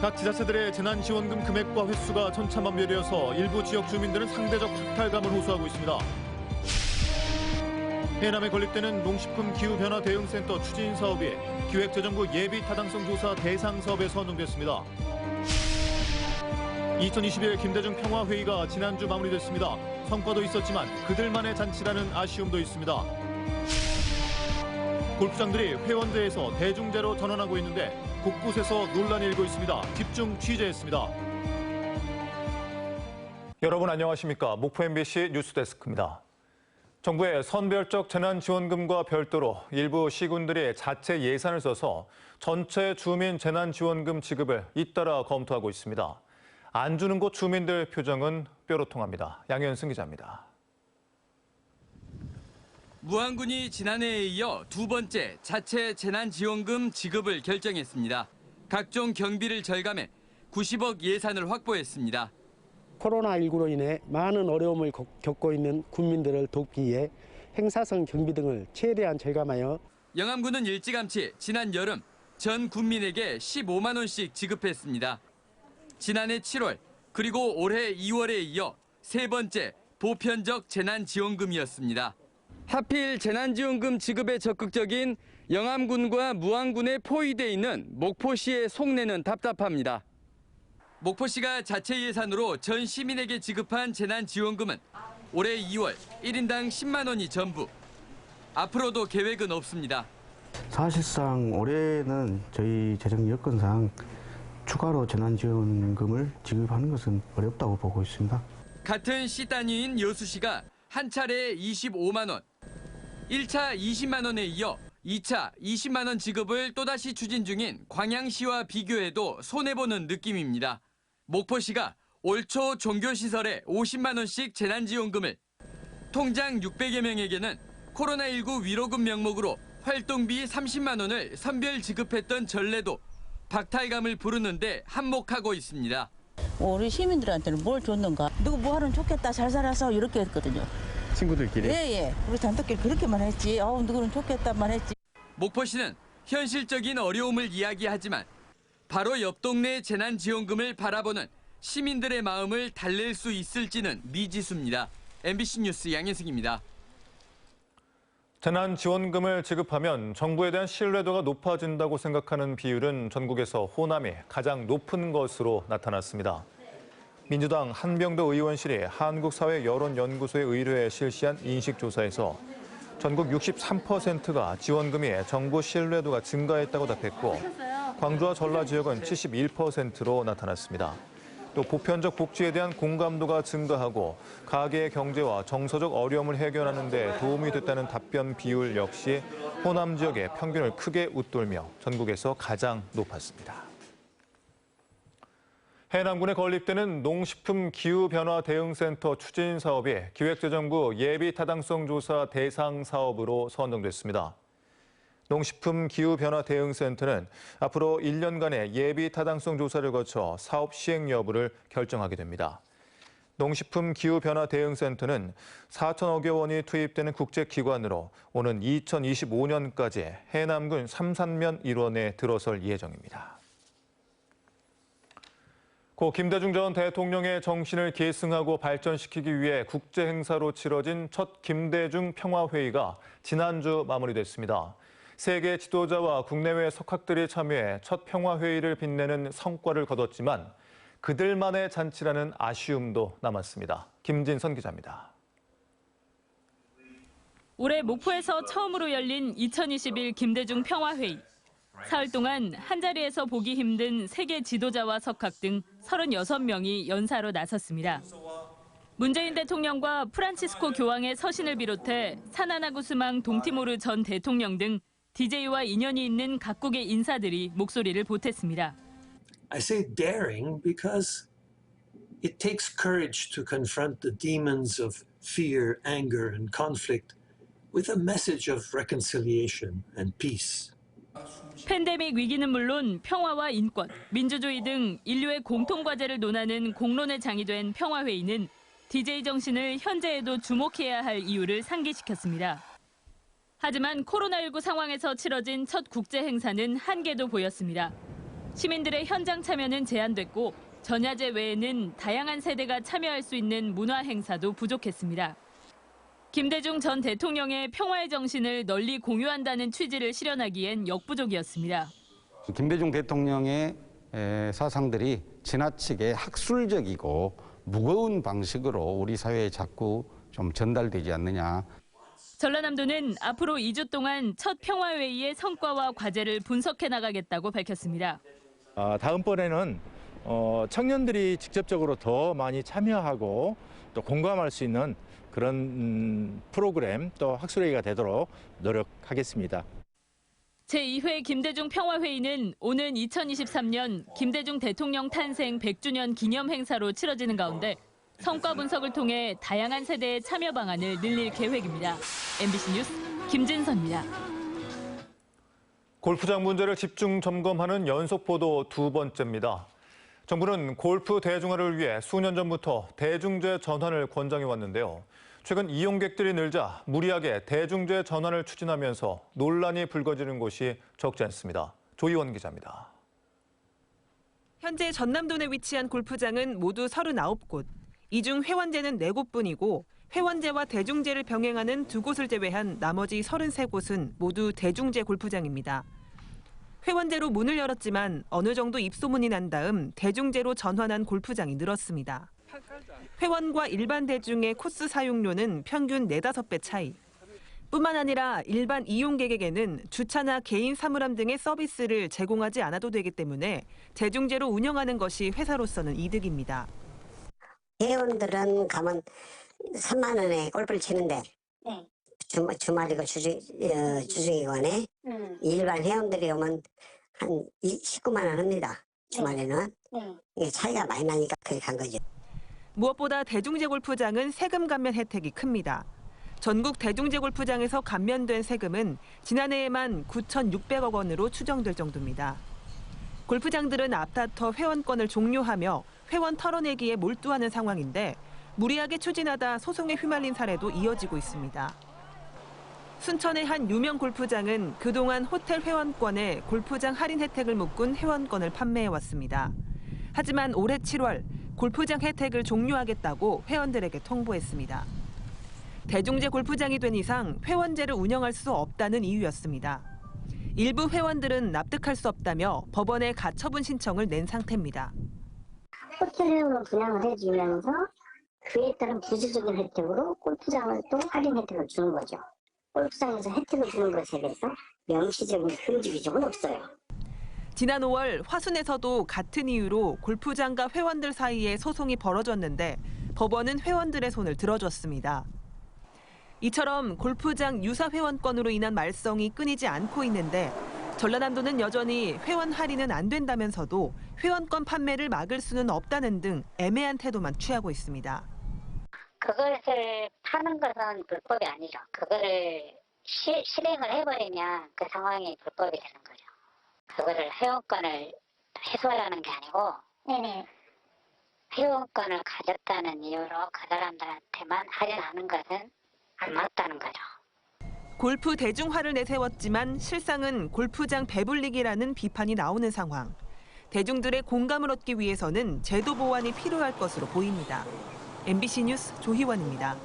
각 지자체들의 재난지원금 금액과 횟수가 천차만별이어서 일부 지역 주민들은 상대적 박탈감을 호소하고 있습니다. 해남에 건립되는 농식품 기후변화 대응센터 추진 사업이 기획재정부 예비타당성 조사 대상 사업에 선정됐습니다. 2021 김대중 평화회의가 지난주 마무리됐습니다. 성과도 있었지만 그들만의 잔치라는 아쉬움도 있습니다. 골프장들이 회원제에서 대중제로 전환하고 있는데 곳곳에서 논란이 일고 있습니다. 집중 취재했습니다. 여러분 안녕하십니까? 목포 MBC 뉴스데스크입니다. 정부의 선별적 재난지원금과 별도로 일부 시군들이 자체 예산을 써서 전체 주민 재난지원금 지급을 잇따라 검토하고 있습니다. 안 주는 곳 주민들 표정은 뾰로통합니다. 양현승 기자입니다. 무안군이 지난해에 이어 두 번째 자체 재난지원금 지급을 결정했습니다. 각종 경비를 절감해 90억 예산을 확보했습니다. 코로나19로 인해 많은 어려움을 겪고 있는 국민들을 돕기 위해 행사성 경비 등을 최대한 절감하여 영암군은 일찌감치 지난 여름 전 군민에게 15만 원씩 지급했습니다. 지난해 7월 그리고 올해 2월에 이어 세 번째 보편적 재난지원금이었습니다. 하필 재난지원금 지급에 적극적인 영암군과 무안군에 포위돼 있는 목포시의 속내는 답답합니다. 목포시가 자체 예산으로 전 시민에게 지급한 재난지원금은 올해 2월 1인당 10만 원이 전부. 앞으로도 계획은 없습니다. 사실상 올해는 저희 재정 여건상 추가로 재난지원금을 지급하는 것은 어렵다고 보고 있습니다. 같은 시 단위인 여수시가 한 차례에 25만 원, 1차 20만 원에 이어 2차 20만 원 지급을 또다시 추진 중인 광양시와 비교해도 손해보는 느낌입니다. 목포시가 올 초 종교시설에 50만 원씩 재난지원금을, 통장 600여 명에게는 코로나19 위로금 명목으로 활동비 30만 원을 선별 지급했던 전례도 박탈감을 부르는데 한몫하고 있습니다. 우리 시민들한테는 뭘 줬는가? 누구 뭐 하면 좋겠다, 잘 살아서 이렇게 했거든요. 친구들끼리? 예. 우리 단톡끼리 그렇게만 했지. 누구는 좋겠다만 했지. 목포시는 현실적인 어려움을 이야기하지만 바로 옆 동네 재난지원금을 바라보는 시민들의 마음을 달랠 수 있을지는 미지수입니다. MBC 뉴스 양현승입니다. 재난지원금을 지급하면 정부에 대한 신뢰도가 높아진다고 생각하는 비율은 전국에서 호남이 가장 높은 것으로 나타났습니다. 민주당 한병도 의원실이 한국사회여론연구소에 의뢰해 실시한 인식조사에서 전국 63%가 지원금이 정부 신뢰도가 증가했다고 답했고 광주와 전라 지역은 71%로 나타났습니다. 또 보편적 복지에 대한 공감도가 증가하고 가계의 경제와 정서적 어려움을 해결하는 데 도움이 됐다는 답변 비율 역시 호남 지역의 평균을 크게 웃돌며 전국에서 가장 높았습니다. 해남군에 건립되는 농식품 기후변화 대응센터 추진 사업이 기획재정부 예비타당성 조사 대상 사업으로 선정됐습니다. 농식품 기후변화 대응센터는 앞으로 1년간의 예비타당성 조사를 거쳐 사업 시행 여부를 결정하게 됩니다. 농식품 기후변화 대응센터는 4천억여 원이 투입되는 국제기관으로 오는 2025년까지 해남군 삼산면 일원에 들어설 예정입니다. 고 김대중 전 대통령의 정신을 계승하고 발전시키기 위해 국제행사로 치러진 첫 김대중 평화회의가 지난주 마무리됐습니다. 세계 지도자와 국내외 석학들이 참여해 첫 평화회의를 빛내는 성과를 거뒀지만 그들만의 잔치라는 아쉬움도 남았습니다. 김진선 기자입니다. 올해 목포에서 처음으로 열린 2021 김대중 평화회의. 사흘 동안 한자리에서 보기 힘든 세계 지도자와 석학 등 36명이 연사로 나섰습니다. 문재인 대통령과 프란치스코 교황의 서신을 비롯해 사나나 구스망 동티모르 전 대통령 등 DJ와 인연이 있는 각국의 인사들이 목소리를 보탰습니다. I say daring because it takes courage to confront the demons of fear, anger, and conflict with a message of reconciliation and peace. 팬데믹 위기는 물론 평화와 인권, 민주주의 등 인류의 공통과제를 논하는 공론의 장이 된 평화회의는 DJ 정신을 현재에도 주목해야 할 이유를 상기시켰습니다. 하지만 코로나19 상황에서 치러진 첫 국제 행사는 한계도 보였습니다. 시민들의 현장 참여는 제한됐고 전야제 외에는 다양한 세대가 참여할 수 있는 문화 행사도 부족했습니다. 김대중 전 대통령의 평화의 정신을 널리 공유한다는 취지를 실현하기엔 역부족이었습니다. 김대중 대통령의 사상들이 지나치게 학술적이고 무거운 방식으로 우리 사회에 자꾸 좀 전달되지 않느냐. 전라남도는 앞으로 2주 동안 첫 평화회의의 성과와 과제를 분석해 나가겠다고 밝혔습니다. 다음번에는 청년들이 직접적으로 더 많이 참여하고 또 공감할 수 있는 그런 프로그램 또 학술회의가 되도록 노력하겠습니다. 제2회 김대중 평화회의는 오는 2023년 김대중 대통령 탄생 100주년 기념 행사로 치러지는 가운데 성과 분석을 통해 다양한 세대의 참여 방안을 늘릴 계획입니다. MBC 뉴스 김진선입니다. 골프장 문제를 집중 점검하는 연속 보도 두 번째입니다. 정부는 골프 대중화를 위해 수년 전부터 대중제 전환을 권장해 왔는데요. 최근 이용객들이 늘자 무리하게 대중제 전환을 추진하면서 논란이 불거지는 곳이 적지 않습니다. 조희원 기자입니다. 현재 전남도 내 위치한 골프장은 모두 39곳. 이 중 회원제는 4곳뿐이고 회원제와 대중제를 병행하는 2곳을 제외한 나머지 33곳은 모두 대중제 골프장입니다. 회원제로 문을 열었지만 어느 정도 입소문이 난 다음 대중제로 전환한 골프장이 늘었습니다. 회원과 일반 대중의 코스 사용료는 평균 4-5배 차이. 뿐만 아니라 일반 이용객에게는 주차나 개인 사물함 등의 서비스를 제공하지 않아도 되기 때문에 대중제로 운영하는 것이 회사로서는 이득입니다. 회원들은 가면 3만 원에 골프를 치는데 네. 주말이고 주중이관에 일반 회원들이 오면 한 19만 원 합니다. 주말에는. 네. 이게 차이가 많이 나니까 그렇게 한 거죠. 무엇보다 대중제 골프장은 세금 감면 혜택이 큽니다. 전국 대중제 골프장에서 감면된 세금은 지난해에만 9,600억 원으로 추정될 정도입니다. 골프장들은 앞다퉈 회원권을 종료하며 회원 털어내기에 몰두하는 상황인데 무리하게 추진하다 소송에 휘말린 사례도 이어지고 있습니다. 순천의 한 유명 골프장은 그동안 호텔 회원권에 골프장 할인 혜택을 묶은 회원권을 판매해왔습니다. 하지만 올해 7월 골프장 혜택을 종료하겠다고 회원들에게 통보했습니다. 대중제 골프장이 된 이상 회원제를 운영할 수 없다는 이유였습니다. 일부 회원들은 납득할 수 없다며 법원에 가처분 신청을 낸 상태입니다. 호텔 회원을 분양을 해주면서 그에 따른 부수적인 혜택으로 골프장을 또 할인 혜택을 주는 거죠. 골프장에서 혜택을 주는 것에 대해서 명시적인 금지 규정은 없어요. 지난 5월 화순에서도 같은 이유로 골프장과 회원들 사이에 소송이 벌어졌는데 법원은 회원들의 손을 들어줬습니다. 이처럼 골프장 유사 회원권으로 인한 말썽이 끊이지 않고 있는데 전라남도는 여전히 회원 할인은 안 된다면서도 회원권 판매를 막을 수는 없다는 등 애매한 태도만 취하고 있습니다. 그것을 파는 것은 불법이 아니죠. 그거를 실행을 해버리면 그 상황이 불법이 되는 거죠. 그거를 회원권을 해소하라는 게 아니고 네네. 회원권을 가졌다는 이유로 그 사람들한테만 할인하는 것은 안 맞다는 거죠. 골프 대중화를 내세웠지만 실상은 골프장 배불리기라는 비판이 나오는 상황. 대중들의 공감을 얻기 위해서는 제도 보완이 필요할 것으로 보입니다. MBC 뉴스 조희원입니다.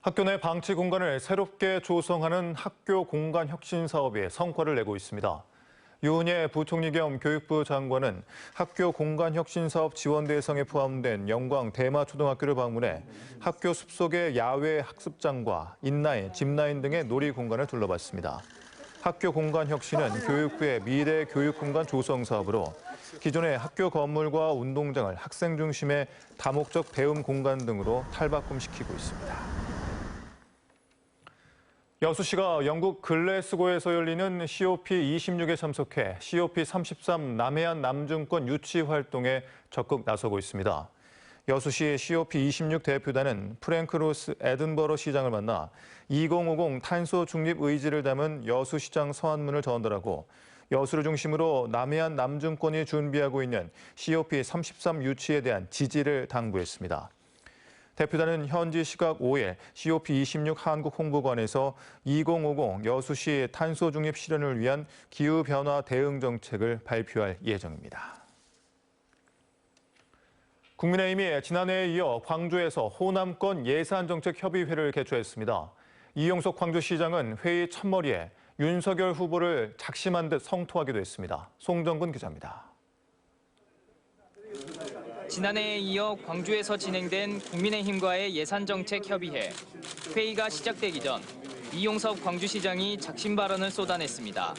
학교 내 방치 공간을 새롭게 조성하는 학교 공간 혁신 사업이 성과를 내고 있습니다. 유은혜 부총리 겸 교육부 장관은 학교 공간 혁신 사업 지원 대상에 포함된 영광 대마초등학교를 방문해 학교 숲속의 야외 학습장과 인라인, 짚라인 등의 놀이 공간을 둘러봤습니다. 학교 공간 혁신은 교육부의 미래 교육 공간 조성 사업으로 기존의 학교 건물과 운동장을 학생 중심의 다목적 배움 공간 등으로 탈바꿈시키고 있습니다. 여수시가 영국 글래스고에서 열리는 COP26에 참석해 COP33 남해안 남중권 유치 활동에 적극 나서고 있습니다. 여수시 COP26 대표단은 프랭크 로스 에든버러 시장을 만나 2050 탄소 중립 의지를 담은 여수시장 서한문을 전달하고 여수를 중심으로 남해안 남중권이 준비하고 있는 COP33 유치에 대한 지지를 당부했습니다. 대표단은 현지 시각 5일 COP26 한국 홍보관에서 2050 여수시 탄소 중립 실현을 위한 기후변화 대응 정책을 발표할 예정입니다. 국민의힘이 지난해에 이어 광주에서 호남권 예산정책협의회를 개최했습니다. 이용석 광주시장은 회의 첫머리에 윤석열 후보를 작심한 듯 성토하기도 했습니다. 송정근 기자입니다. 지난해에 이어 광주에서 진행된 국민의힘과의 예산정책협의회. 회의가 시작되기 전 이용석 광주시장이 작심 발언을 쏟아냈습니다.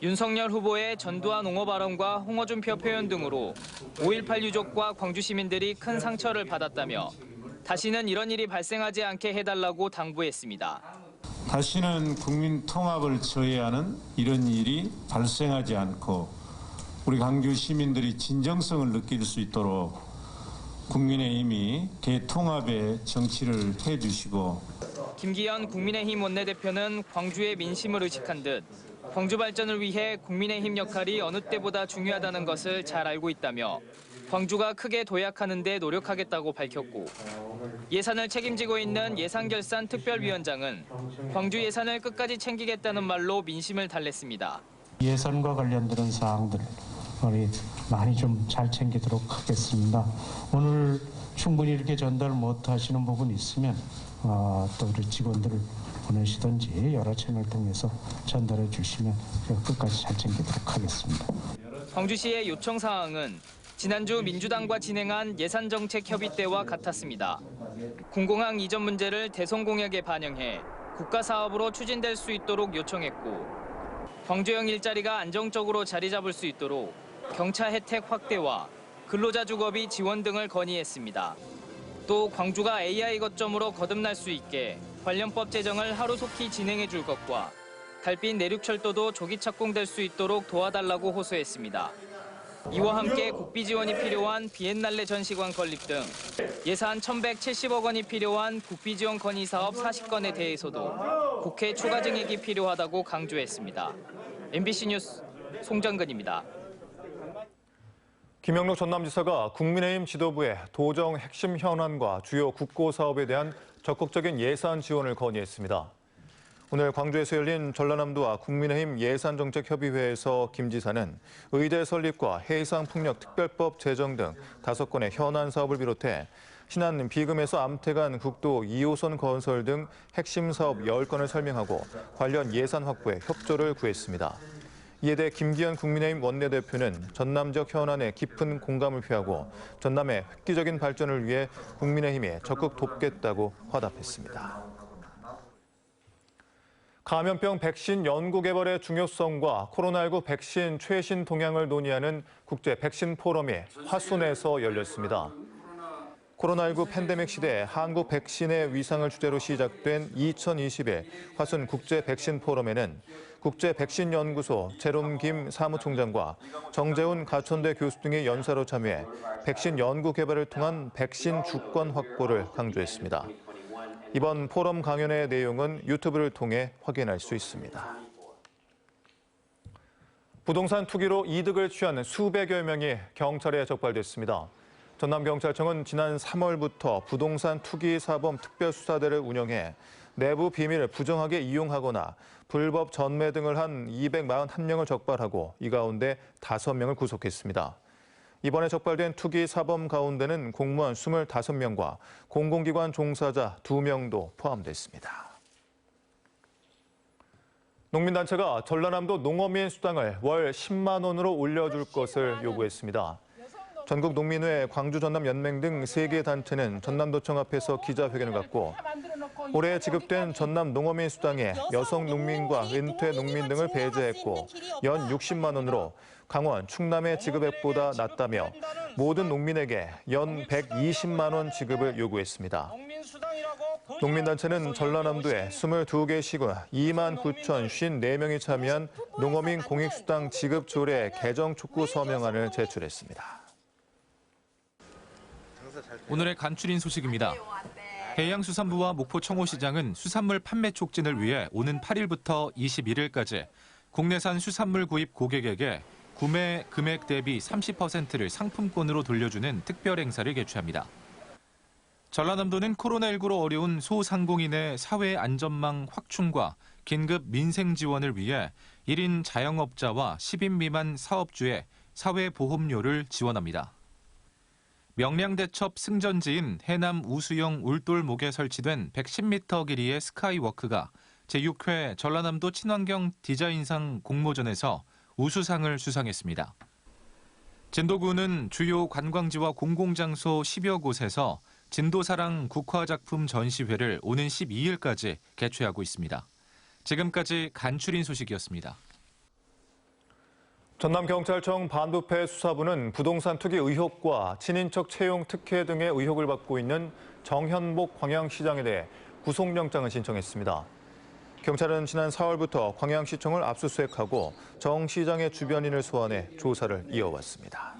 윤석열 후보의 전두환 옹호 발언과 홍어준표 표현 등으로 5.18 유족과 광주 시민들이 큰 상처를 받았다며 다시는 이런 일이 발생하지 않게 해달라고 당부했습니다. 다시는 국민 통합을 저해하는 이런 일이 발생하지 않고 우리 광주 시민들이 진정성을 느낄 수 있도록 국민의힘이 대통합의 정치를 해주시고. 김기현 국민의힘 원내대표는 광주의 민심을 의식한 듯 광주 발전을 위해 국민의힘 역할이 어느 때보다 중요하다는 것을 잘 알고 있다며 광주가 크게 도약하는 데 노력하겠다고 밝혔고, 예산을 책임지고 있는 예산결산특별위원장은 광주 예산을 끝까지 챙기겠다는 말로 민심을 달랬습니다. 예산과 관련되는 사항들 우리 많이 좀 잘 챙기도록 하겠습니다. 오늘 충분히 이렇게 전달 못하시는 부분이 있으면 또 우리 직원들을 보내시든지 여러 채널을 통해서 전달해 주시면 끝까지 잘 챙기도록 하겠습니다. 광주시의 요청 사항은 지난주 민주당과 진행한 예산정책협의 때와 같았습니다. 공공항 이전 문제를 대선공약에 반영해 국가사업으로 추진될 수 있도록 요청했고, 광주형 일자리가 안정적으로 자리 잡을 수 있도록 경차 혜택 확대와 근로자 주거비 지원 등을 건의했습니다. 또 광주가 AI 거점으로 거듭날 수 있게 관련법 제정을 하루속히 진행해 줄 것과 달빛 내륙철도도 조기 착공될 수 있도록 도와달라고 호소했습니다. 이와 함께 국비 지원이 필요한 비엔날레 전시관 건립 등 예산 1,170억 원이 필요한 국비 지원 건의 사업 40건에 대해서도 국회 추가 증액이 필요하다고 강조했습니다. MBC 뉴스 송정근입니다. 김영록 전남지사가 국민의힘 지도부에 도정 핵심 현안과 주요 국고 사업에 대한 적극적인 예산 지원을 건의했습니다. 오늘 광주에서 열린 전라남도와 국민의힘 예산정책협의회에서 김 지사는 의대 설립과 해상풍력특별법 제정 등 5건의 현안 사업을 비롯해 신안 비금에서 암태간 국도 2호선 건설 등 핵심 사업 10건을 설명하고 관련 예산 확보에 협조를 구했습니다. 이에 대해 김기현 국민의힘 원내대표는 전남 지역 현안에 깊은 공감을 표하고 전남의 획기적인 발전을 위해 국민의힘에 적극 돕겠다고 화답했습니다. 감염병 백신 연구 개발의 중요성과 코로나19 백신 최신 동향을 논의하는 국제 백신 포럼이 화순에서 열렸습니다. 코로나19 팬데믹 시대 한국 백신의 위상을 주제로 시작된 2021 화순 국제 백신 포럼에는 국제 백신 연구소 제롬김 사무총장과 정재훈 가천대 교수 등이 연사로 참여해 백신 연구 개발을 통한 백신 주권 확보를 강조했습니다. 이번 포럼 강연의 내용은 유튜브를 통해 확인할 수 있습니다. 부동산 투기로 이득을 취한 수백여 명이 경찰에 적발됐습니다. 전남경찰청은 지난 3월부터 부동산 투기 사범 특별수사대를 운영해 내부 비밀을 부정하게 이용하거나 불법 전매 등을 한 241명을 적발하고 이 가운데 5명을 구속했습니다. 이번에 적발된 투기 사범 가운데는 공무원 25명과 공공기관 종사자 2명도 포함됐습니다. 농민단체가 전라남도 농어민 수당을 월 10만 원으로 올려줄 것을 요구했습니다. 전국 농민회, 광주 전남 연맹 등 3개 단체는 전남도청 앞에서 기자회견을 갖고 올해 지급된 전남 농어민 수당에 여성 농민과 은퇴 농민 등을 배제했고 연 60만 원으로 강원, 충남의 지급액보다 낮다며 모든 농민에게 연 120만 원 지급을 요구했습니다. 농민단체는 전라남도에 22개 시군 29,054명이 참여한 농어민 공익수당 지급 조례 개정 촉구 서명안을 제출했습니다. 오늘의 간추린 소식입니다. 해양수산부와 목포청호시장은 수산물 판매 촉진을 위해 오는 8일부터 21일까지 국내산 수산물 구입 고객에게 구매 금액 대비 30%를 상품권으로 돌려주는 특별 행사를 개최합니다. 전라남도는 코로나19로 어려운 소상공인의 사회 안전망 확충과 긴급 민생 지원을 위해 1인 자영업자와 10인 미만 사업주의 사회보험료를 지원합니다. 명량대첩 승전지인 해남 우수영 울돌목에 설치된 110m 길이의 스카이워크가 제6회 전라남도 친환경 디자인상 공모전에서 우수상을 수상했습니다. 진도구는 주요 관광지와 공공장소 10여 곳에서 진도사랑 국화작품 전시회를 오는 12일까지 개최하고 있습니다. 지금까지 간추린 소식이었습니다. 전남경찰청 반부패 수사부는 부동산 투기 의혹과 친인척 채용 특혜 등의 의혹을 받고 있는 정현복 광양시장에 대해 구속영장을 신청했습니다. 경찰은 지난 4월부터 광양시청을 압수수색하고 정 시장의 주변인을 소환해 조사를 이어왔습니다.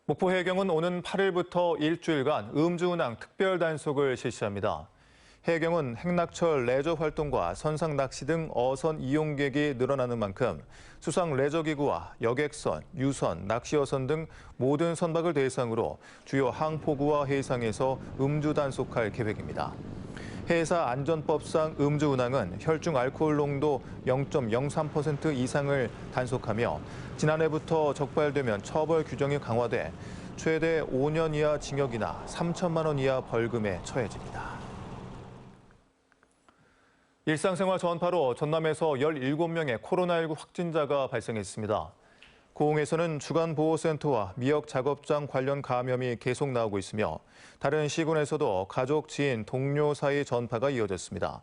목포 해경은 오는 8일부터 일주일간 음주운항 특별단속을 실시합니다. 해경은 행락철 레저 활동과 선상 낚시 등 어선 이용객이 늘어나는 만큼 수상 레저기구와 여객선, 유선, 낚시어선 등 모든 선박을 대상으로 주요 항포구와 해상에서 음주 단속할 계획입니다. 해사 안전법상 음주운항은 혈중 알코올 농도 0.03% 이상을 단속하며 지난해부터 적발되면 처벌 규정이 강화돼 최대 5년 이하 징역이나 3천만 원 이하 벌금에 처해집니다. 일상생활 전파로 전남에서 17명의 코로나19 확진자가 발생했습니다. 고흥에서는 주간보호센터와 미역 작업장 관련 감염이 계속 나오고 있으며 다른 시군에서도 가족, 지인, 동료 사이 전파가 이어졌습니다.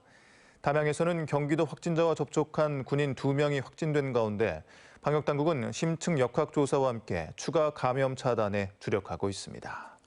담양에서는 경기도 확진자와 접촉한 군인 2명이 확진된 가운데 방역당국은 심층 역학조사와 함께 추가 감염 차단에 주력하고 있습니다.